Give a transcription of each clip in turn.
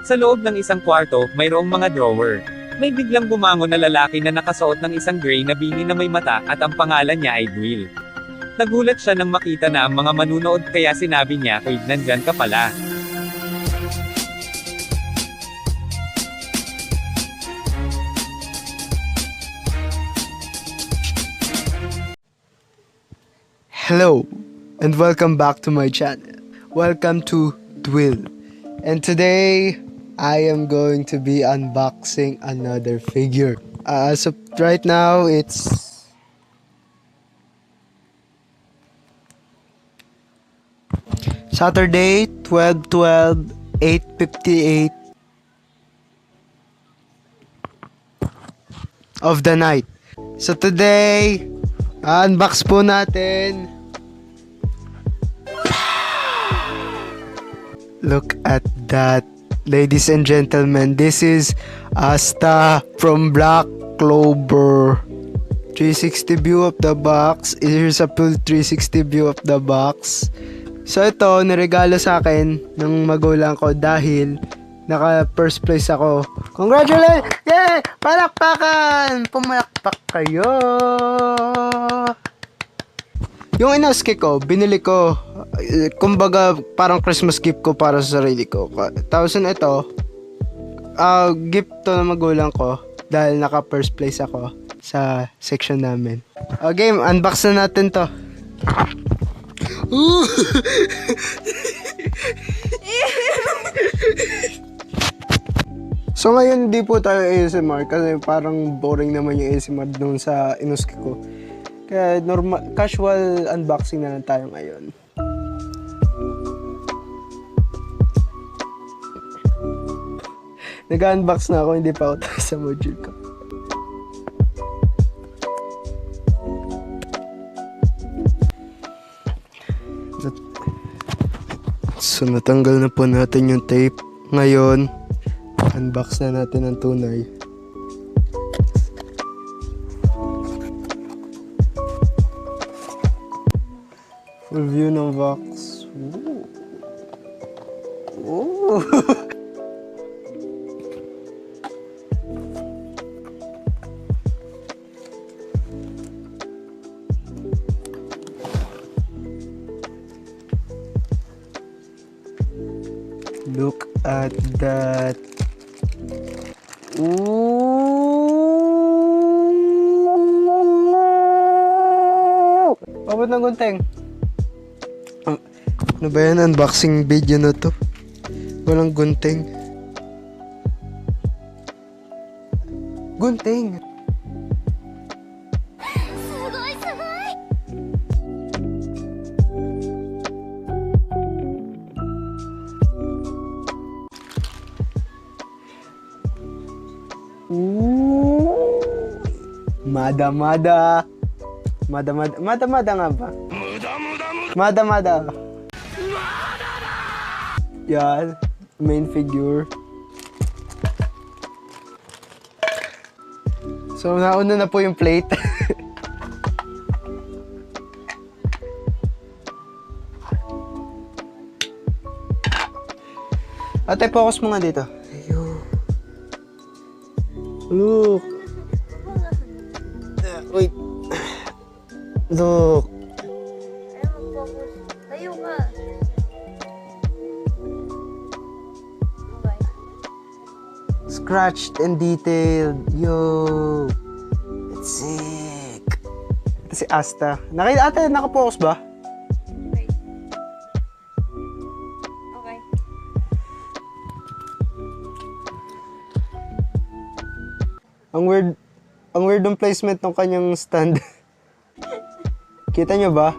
Sa loob ng isang kwarto, mayroong mga drawer. May biglang bumangon na lalaki na nakasuot ng isang gray na bini na may mata, at ang pangalan niya ay Dwill. Nagulat siya nang makita na ang mga manunood kaya sinabi niya, "Uy, nandyan ka pala." Hello, and welcome back to my channel. Welcome to Dwill. And today, I am going to be unboxing another figure. So right now, it's Saturday, 12/12, 8:58 of the night. So today, unbox po natin. Look at that, ladies and gentlemen. This is Asta from Black Clover. 360 view of the box. Here's a full 360 view of the box. So ito, niregalo sa akin ng magulang ko dahil naka first place ako. Congratulations! Yay! Palakpakan! Pumalakpak kayo! Yung inoski ko, binili ko, kumbaga parang Christmas gift ko para sa sarili ko. Tapos ito, gift to ng magulang ko dahil naka first place ako sa section namin. Okay, unbox na natin to. So ngayon hindi po tayo ASMR kasi parang boring naman yung ASMR dun sa inoski ko. Kaya normal, casual unboxing na lang tayo ngayon. Nag-unbox na ako, hindi pa ako tayo sa module ko. So natanggal na po natin yung tape. Ngayon, unbox na natin ang tunay. Full view ng box. Ooh. Ooh. Look at that. Ooh. Pabot ng gunting. Ano ba yan? Unboxing video na to. Walang gunting. Gunting! Ooh! Mada-mada! Mada-mada. Mada-mada nga ba? Mada-mada! Yan, main figure. So, nauna na po yung plate. Ate, focus mo nga dito. Ayun. Look. Wait. Look. Scratched and detailed. Yo! It's sick! Ito si Asta. Ate, nakapokus ba? Okay. Okay. Ang weird ng placement ng kanyang stand. Kita nyo ba?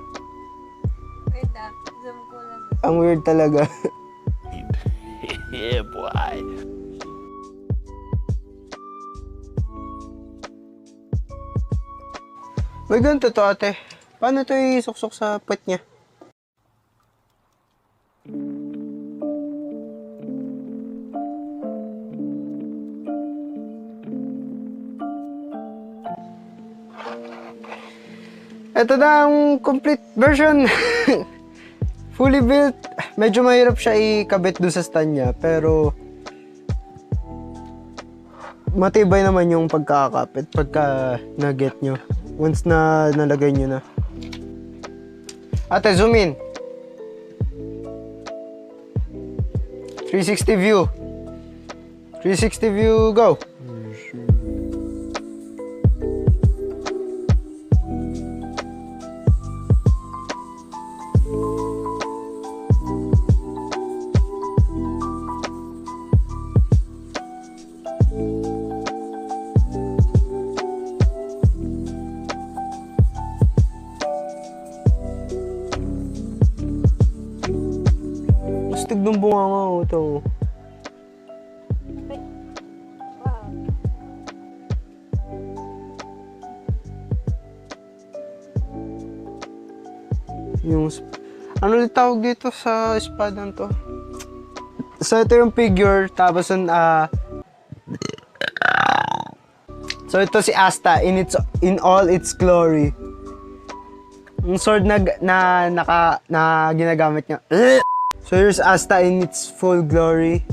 Wait na. Zoom ko lang. Ang weird talaga. Yeah, boy. May ganito to, ate. Paano ito isuksok sa puwet niya? Ito na ang complete version. Fully built. Medyo mahirap siya ikabit doon sa stand niya, pero matibay naman yung pagkakapit pagka na-get nyo. Once na nalagay nyo na. Ate, zoom in. 360 view. 360 view, go. Gusto ng bunga nga ito. Wow. Yung, ano ulit tawag dito sa espada to? So ito yung figure, tapos so ito si Asta in all its glory. Yung sword na ginagamit niya. So here's Asta in its full glory.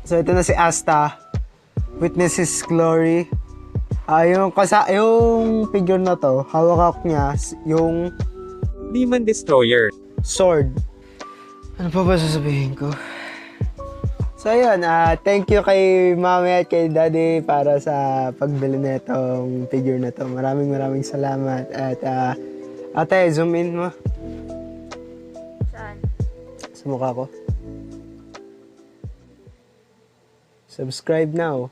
So ito na si Asta. Witness his glory. Yung figure na to, hawak niya yung Demon Destroyer. sword. Ano pa ba sasabihin ko? So ayun, thank you kay mami at kay daddy para sa pagbili na itong figure na to. Maraming salamat. At ate, zoom in mo Saan? sa mukha ko. Subscribe now.